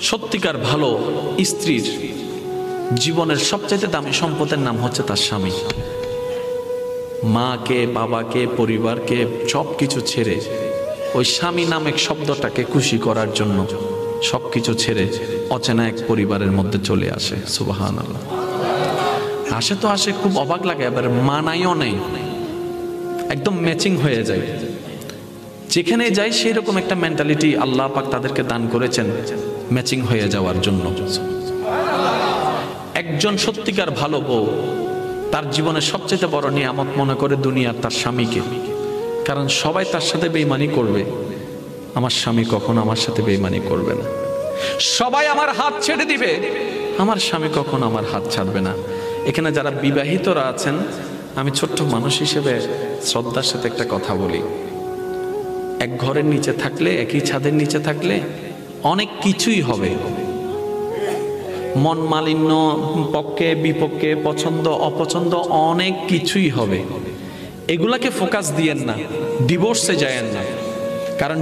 সত্যিকার ভালো স্ত্রীর জীবনের সবচাইতে দামি সম্পদের নাম হচ্ছে তার স্বামী। মাকে, বাবাকে, পরিবারকে সব কিছু ছেড়ে ওই স্বামী নামক শব্দটাকে খুশি করার জন্য সবকিছু ছেড়ে অচেনা এক পরিবারের মধ্যে চলে আসে। সুবহানাল্লাহ। আসে তো আসে, খুব অবাক লাগে, আবার মানাইও নেই, একদম ম্যাচিং হয়ে যায়। যেখানে যাই সেই রকম একটা মেন্টালিটি আল্লাহ পাক তাদেরকে দান করেছেন ম্যাচিং হয়ে যাওয়ার জন্য। একজন সত্যিকার ভালো বউ তার জীবনের সবচেয়ে বড় নিয়ামত মনে করে দুনিয়ার তার স্বামীকে। কারণ সবাই তার সাথে বেঈমানি করবে, আমার স্বামী কখনো আমার সাথে বেঈমানি করবে না। সবাই আমার হাত ছেড়ে দিবে, আমার স্বামী কখনো আমার হাত ছাড়বে না। এখানে যারা বিবাহিতরা আছেন, আমি ছোট্ট মানুষ হিসেবে শ্রদ্ধার সাথে একটা কথা বলি। এক ঘরের নিচে থাকলে, একই ছাদের নিচে থাকলে অনেক কিছুই হবে, মন মালিন্য, পক্ষে বিপক্ষে, পছন্দ অপছন্দ অনেক কিছুই হবে। এগুলাকে ফোকাস দিয়েন না, ডিভোর্সে যায়েন না। কারণ